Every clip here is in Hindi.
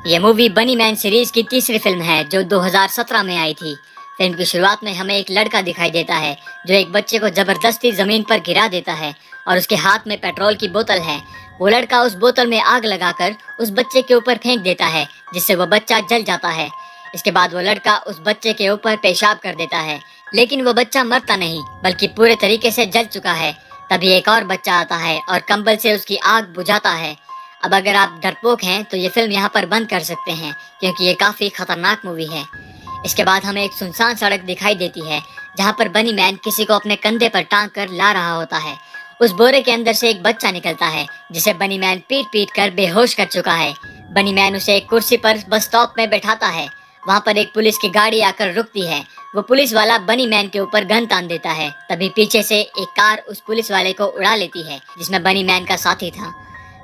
ये मूवी बनी मैन सीरीज की तीसरी फिल्म है जो 2017 में आई थी। फिल्म की शुरुआत में हमें एक लड़का दिखाई देता है जो एक बच्चे को जबरदस्ती जमीन पर गिरा देता है और उसके हाथ में पेट्रोल की बोतल है। वो लड़का उस बोतल में आग लगाकर उस बच्चे के ऊपर फेंक देता है जिससे वो बच्चा जल जाता है। इसके बाद वो लड़का उस बच्चे के ऊपर पेशाब कर देता है, लेकिन वो बच्चा मरता नहीं बल्कि पूरे तरीके से जल चुका है। तभी एक और बच्चा आता है और कंबल से उसकी आग बुझाता है। अब अगर आप डरपोक हैं तो ये फिल्म यहाँ पर बंद कर सकते हैं क्योंकि ये काफी खतरनाक मूवी है। इसके बाद हमें एक सुनसान सड़क दिखाई देती है जहाँ पर बनी मैन किसी को अपने कंधे पर टांग कर ला रहा होता है। उस बोरे के अंदर से एक बच्चा निकलता है जिसे बनी मैन पीट पीट कर बेहोश कर चुका है। बनी मैन उसे एक कुर्सी पर बस स्टॉप में बैठाता है। वहाँ पर एक पुलिस की गाड़ी आकर रुकती है। वो पुलिस वाला बनी मैन के ऊपर गन तान देता है। तभी पीछे से एक कार उस पुलिस वाले को उड़ा लेती है जिसमें बनी मैन का साथी था।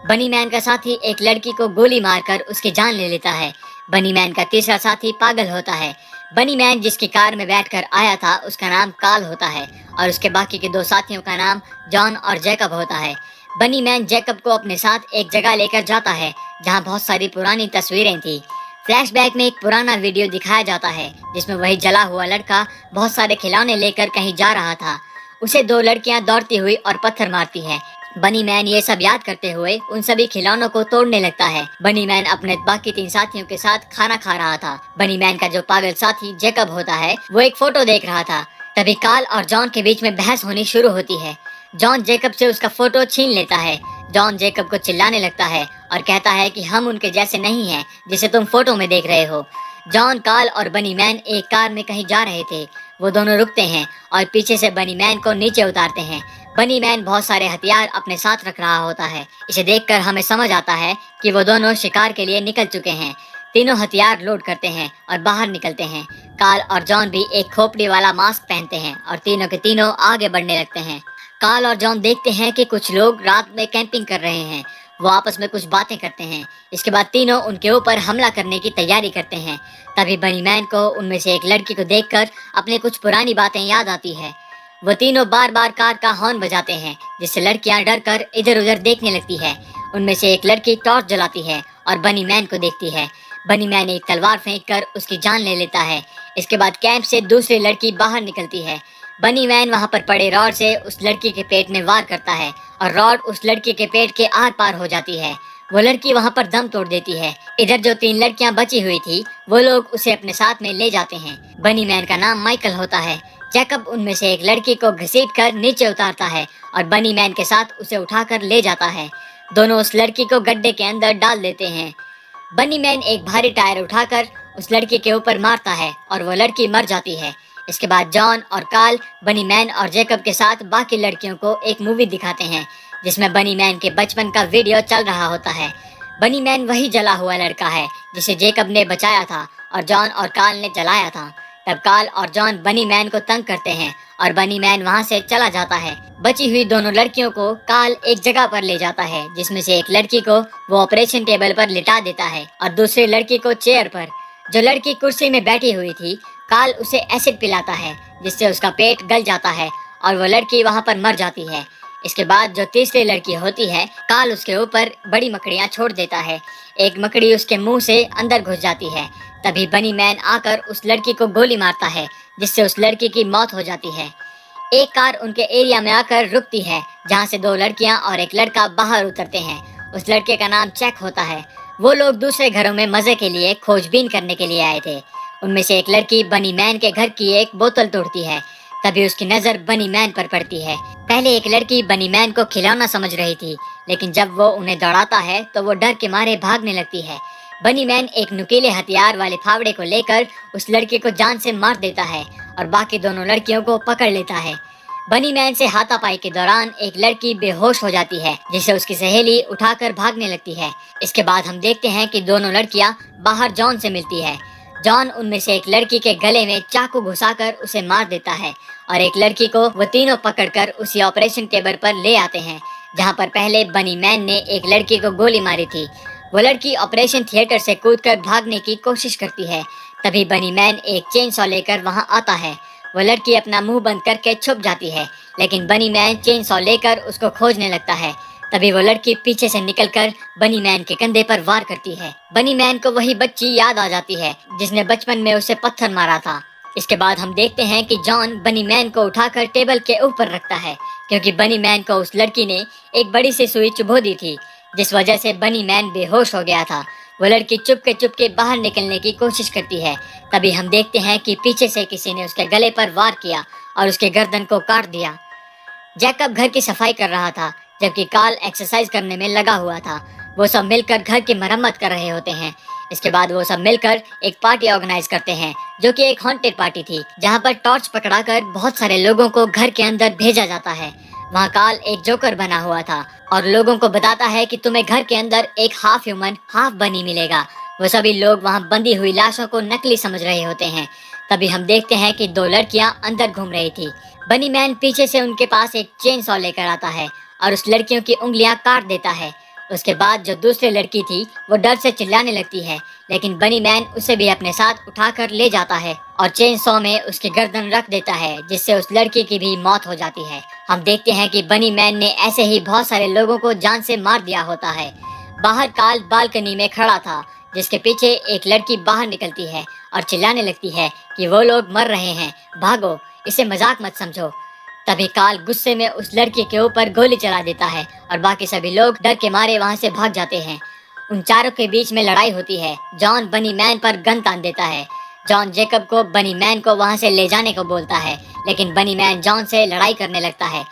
बनी मैन का साथी एक लड़की को गोली मारकर उसकी जान ले लेता है। बनी मैन का तीसरा साथी पागल होता है। बनी मैन जिसकी कार में बैठकर आया था उसका नाम काल होता है और उसके बाकी के दो साथियों का नाम जॉन और जैकब होता है। बनी मैन जैकब को अपने साथ एक जगह लेकर जाता है जहाँ बहुत सारी पुरानी तस्वीरें थी। फ्लैशबैक में एक पुराना वीडियो दिखाया जाता है जिसमें वही जला हुआ लड़का बहुत सारे खिलौने लेकर कहीं जा रहा था। उसे दो लड़कियां दौड़ती हुई और पत्थर मारती है। बनी मैन ये सब याद करते हुए उन सभी खिलौनों को तोड़ने लगता है। बनी मैन अपने बाकी तीन साथियों के साथ खाना खा रहा था। बनी मैन का जो पागल साथी जैकब होता है वो एक फोटो देख रहा था। तभी काल और जॉन के बीच में बहस होनी शुरू होती है। जॉन जैकब से उसका फोटो छीन लेता है। जॉन जैकब को चिल्लाने लगता है और कहता है कि हम उनके जैसे नहीं हैं जिसे तुम फोटो में देख रहे हो। जॉन, काल और बनी मैन एक कार में कहीं जा रहे थे। वो दोनों रुकते हैं और पीछे से बनी मैन को नीचे उतारते हैं। बनी मैन बहुत सारे हथियार अपने साथ रख रहा होता है। इसे देखकर हमें समझ आता है कि वो दोनों शिकार के लिए निकल चुके हैं। तीनों हथियार लोड करते हैं और बाहर निकलते हैं। काल और जॉन भी एक खोपड़ी वाला मास्क पहनते हैं और तीनों के तीनों आगे बढ़ने लगते हैं। काल और जॉन देखते हैं कि कुछ लोग रात में कैंपिंग कर रहे हैं। वो आपस में कुछ बातें करते हैं। इसके बाद तीनों उनके ऊपर हमला करने की तैयारी करते हैं। तभी बनी मैन को उनमें से एक लड़की को देखकर अपने कुछ पुरानी बातें याद आती है। वो तीनों बार बार कार का हॉर्न बजाते हैं जिससे लड़कियां डर कर इधर उधर देखने लगती है। उनमें से एक लड़की टॉर्च जलाती है और बनी मैन को देखती है। बनी मैन एक तलवार फेंक कर उसकी जान ले लेता है। इसके बाद कैंप से दूसरी लड़की बाहर निकलती है। बनी मैन वहाँ पर पड़े रॉड से उस लड़की के पेट में वार करता है और रॉड उस लड़की के पेट के आर पार हो जाती है। वो लड़की वहाँ पर दम तोड़ देती है। इधर जो तीन लड़कियाँ बची हुई थी वो लोग उसे अपने साथ में ले जाते हैं। बनी मैन का नाम माइकल होता है। जैकब उनमें से एक लड़की को घसीट कर नीचे उतारता है और बनी मैन के साथ उसे उठाकर ले जाता है। दोनों उस लड़की को गड्ढे के अंदर डाल देते हैं। बनी मैन एक भारी टायर उठाकर उस लड़की के ऊपर मारता है और वो लड़की मर जाती है। इसके बाद जॉन और काल बनी मैन और जैकब के साथ बाकी लड़कियों को एक मूवी दिखाते हैं जिसमें बनी मैन के बचपन का वीडियो चल रहा होता है। बनी मैन वही जला हुआ लड़का है जिसे जैकब ने बचाया था और जॉन और काल ने जलाया था। तब काल और जॉन बनी मैन को तंग करते हैं और बनी मैन वहाँ से चला जाता है। बची हुई दोनों लड़कियों को काल एक जगह पर ले जाता है जिसमें से एक लड़की को वो ऑपरेशन टेबल पर लिटा देता है और दूसरी लड़की को चेयर पर। जो लड़की कुर्सी में बैठी हुई थी काल उसे एसिड पिलाता है जिससे उसका पेट गल जाता है और वो लड़की वहाँ पर मर जाती है। इसके बाद जो तीसरी लड़की होती है काल उसके ऊपर बड़ी मकड़ियाँ छोड़ देता है। एक मकड़ी उसके मुंह से अंदर घुस जाती है। तभी बनी मैन आकर उस लड़की को गोली मारता है जिससे उस लड़की की मौत हो जाती है। एक कार उनके एरिया में आकर रुकती है जहाँ से दो लड़कियाँ और एक लड़का बाहर उतरते हैं। उस लड़के का नाम चेक होता है। वो लोग दूसरे घरों में मजे के लिए खोजबीन करने के लिए आए थे। उनमें से एक लड़की बनी मैन के घर की एक बोतल तोड़ती है। तभी उसकी नजर बनी मैन पर पड़ती है। पहले एक लड़की बनी मैन को खिलौना समझ रही थी, लेकिन जब वो उन्हें दौड़ाता है तो वो डर के मारे भागने लगती है। बनी मैन एक नुकीले हथियार वाले फावड़े को लेकर उस लड़की को जान से मार देता है और बाकी दोनों लड़कियों को पकड़ लेता है। बनी मैन से हाथापाई के दौरान एक लड़की बेहोश हो जाती है जिसे उसकी सहेली उठाकर भागने लगती है। इसके बाद हम देखते हैं कि दोनों लड़कियां बाहर जॉन से मिलती है। जॉन उनमें से एक लड़की के गले में चाकू घुसाकर उसे मार देता है और एक लड़की को वो तीनों पकड़कर उसी ऑपरेशन टेबल पर ले आते हैं जहां पर पहले बनी मैन ने एक लड़की को गोली मारी थी। वो लड़की ऑपरेशन थिएटर से कूदकर भागने की कोशिश करती है। तभी बनी मैन एक चेन सॉ लेकर वहां आता है। वो लड़की अपना मुंह बंद करके छुप जाती है, लेकिन बनी मैन चेन सॉ लेकर उसको खोजने लगता है। तभी वो लड़की पीछे से निकलकर बनी मैन के कंधे पर वार करती है। बनी मैन को वही बच्ची याद आ जाती है जिसने बचपन में उसे पत्थर मारा था। इसके बाद हम देखते हैं कि जॉन बनी मैन को उठाकर टेबल के ऊपर रखता है, क्योंकि बनी मैन को उस लड़की ने एक बड़ी सी सुई चुभो दी थी, जिस वजह से बनी मैन बेहोश हो गया था। वो लड़की चुपके बाहर निकलने की कोशिश करती है। तभी हम देखते हैं कि पीछे से किसी ने उसके गले पर वार किया और उसके गर्दन को काट दिया। जैकब घर की सफाई कर रहा था, जबकि कार्ल एक्सरसाइज करने में लगा हुआ था। वो सब मिलकर घर की मरम्मत कर रहे होते हैं। इसके बाद वो सब मिलकर एक पार्टी ऑर्गेनाइज करते हैं, जो कि एक हॉन्टेड पार्टी थी, जहां पर टॉर्च पकड़ाकर बहुत सारे लोगों को घर के अंदर भेजा जाता है। वहां कार्ल एक जोकर बना हुआ था और लोगों को बताता है कि तुम्हें घर के अंदर एक हाफ ह्यूमन हाफ बनी मिलेगा। वो सभी लोग वहां बंदी हुई लाशों को नकली समझ रहे होते हैं। तभी हम देखते हैं कि दो लड़कियां अंदर घूम रही थी। बनी मैन पीछे से उनके पास एक चेन सॉ लेकर आता है और उस लड़कियों की उंगलियां काट देता है। उसके बाद जो दूसरी लड़की थी वो डर से चिल्लाने लगती है, लेकिन बनी मैन उसे भी अपने साथ उठाकर ले जाता है और चेन सॉ में उसकी गर्दन रख देता है, जिससे उस लड़की की भी मौत हो जाती है। हम देखते हैं कि बनी मैन ने ऐसे ही बहुत सारे लोगों को जान से मार दिया होता है। बाहर कार्ल बालकनी में खड़ा था, जिसके पीछे एक लड़की बाहर निकलती है और चिल्लाने लगती है कि वो लोग मर रहे हैं, भागो, इसे मजाक मत समझो। तभी कार्ल गुस्से में उस लड़की के ऊपर गोली चला देता है और बाकी सभी लोग डर के मारे वहां से भाग जाते हैं। उन चारों के बीच में लड़ाई होती है। जॉन बनी मैन पर गन तान देता है। जॉन जेकब को बनी मैन को वहां से ले जाने को बोलता है, लेकिन बनी मैन जॉन से लड़ाई करने लगता है।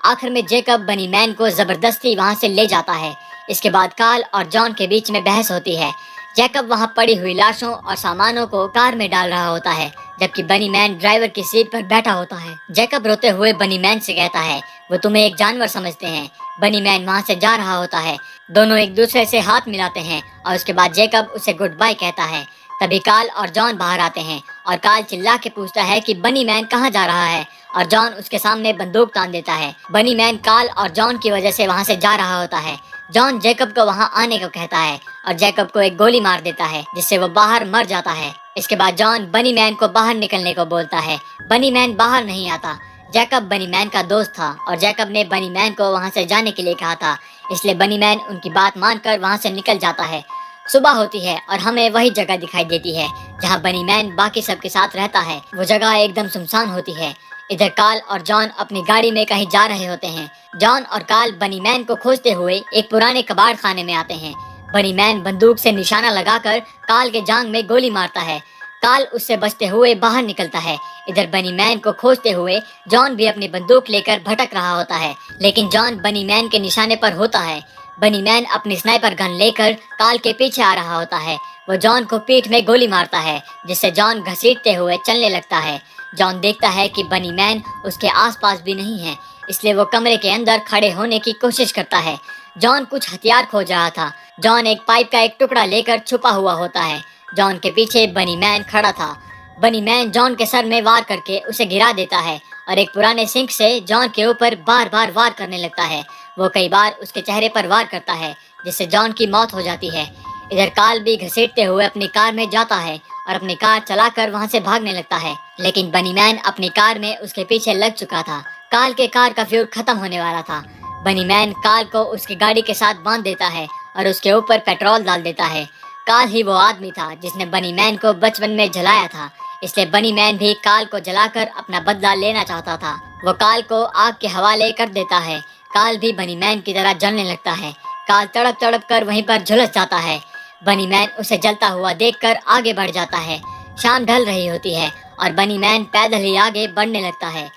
आखिर में जेकब बनी मैन को जबरदस्ती वहां से ले जाता है। इसके बाद कार्ल और जॉन के बीच में बहस होती है। जैकब वहां पड़ी हुई लाशों और सामानों को कार में डाल रहा होता है, जबकि बनी मैन ड्राइवर की सीट पर बैठा होता है। जैकब रोते हुए बनी मैन से कहता है वो तुम्हें एक जानवर समझते हैं। बनी मैन वहां से जा रहा होता है। दोनों एक दूसरे से हाथ मिलाते हैं और उसके बाद जैकब उसे गुड बाय कहता है। तभी कार्ल और जॉन बाहर आते हैं और कार्ल चिल्ला के पूछता है कि बनी मैन कहाँ जा रहा है, और जॉन उसके सामने बंदूक तान देता है। बनी मैन कार्ल और जॉन की वजह से वहां से जा रहा होता है। जॉन जैकब को वहां आने को कहता है और जैकब को एक गोली मार देता है, जिससे वो बाहर मर जाता है। इसके बाद जॉन बनी मैन को बाहर निकलने को बोलता है। बनी मैन बाहर नहीं आता। जैकब बनी मैन का दोस्त था और जैकब ने बनी मैन को वहां से जाने के लिए कहा था, इसलिए बनी मैन उनकी बात मानकर वहां से निकल जाता है। सुबह होती है और हमें वही जगह दिखाई देती है जहाँ बनी मैन बाकी सबके साथ रहता है। वो जगह एकदम सुनसान होती है। इधर कार्ल और जॉन अपनी गाड़ी में कहीं जा रहे होते हैं। जॉन और कार्ल बनी मैन को खोजते हुए एक पुराने कबाड़ खाने में आते हैं। बनी मैन बंदूक से निशाना लगाकर कार्ल के जांघ में गोली मारता है। कार्ल उससे बचते हुए बाहर निकलता है। इधर बनी मैन को खोजते हुए जॉन भी अपनी बंदूक लेकर भटक रहा होता है, लेकिन जॉन बनी मैन के निशाने पर होता है। बनी मैन अपनी स्नाइपर गन लेकर कार्ल के पीछे आ रहा होता है। वो जॉन को पीठ में गोली मारता है, जिससे जॉन घसीटते हुए चलने लगता है। जॉन देखता है कि बनी मैन उसके आसपास भी नहीं है, इसलिए वो कमरे के अंदर खड़े होने की कोशिश करता है। जॉन कुछ हथियार खोज रहा था। जॉन एक पाइप का एक टुकड़ा लेकर छुपा हुआ होता है। जॉन के पीछे बनी मैन खड़ा था। बनी मैन जॉन के सर में वार करके उसे गिरा देता है और एक पुराने सिंक से जॉन के ऊपर बार बार वार करने लगता है। वो कई बार उसके चेहरे पर वार करता है, जिससे जॉन की मौत हो जाती है। इधर कार्ल भी घसीटते हुए अपनी कार में जाता है और अपनी कार चलाकर वहां से भागने लगता है, लेकिन बनी मैन अपनी कार में उसके पीछे लग चुका था। कार्ल के कार का फ्यूल खत्म होने वाला था। बनी मैन कार्ल को उसकी गाड़ी के साथ बांध देता है और उसके ऊपर पेट्रोल डाल देता है। कार्ल ही वो आदमी था जिसने बनी मैन को बचपन में जलाया था, इसलिए बनी मैन भी कार्ल को जलाकर अपना बदला लेना चाहता था। वो कार्ल को आग के हवाले कर देता है। कार्ल भी बनी मैन की तरह जलने लगता है। कार्ल तड़प तड़प कर वहीं पर झुलस जाता है। बनी मैन उसे जलता हुआ देखकर आगे बढ़ जाता है। शाम ढल रही होती है और बनी मैन पैदल ही आगे बढ़ने लगता है।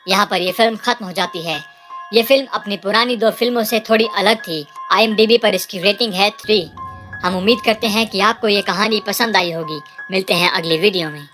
यहाँ पर ये फिल्म खत्म हो जाती है। ये फिल्म अपनी पुरानी 2 फिल्मों से थोड़ी अलग थी। IMDb पर इसकी रेटिंग है 3। हम उम्मीद करते हैं कि आपको ये कहानी पसंद आई होगी। मिलते हैं अगली वीडियो में।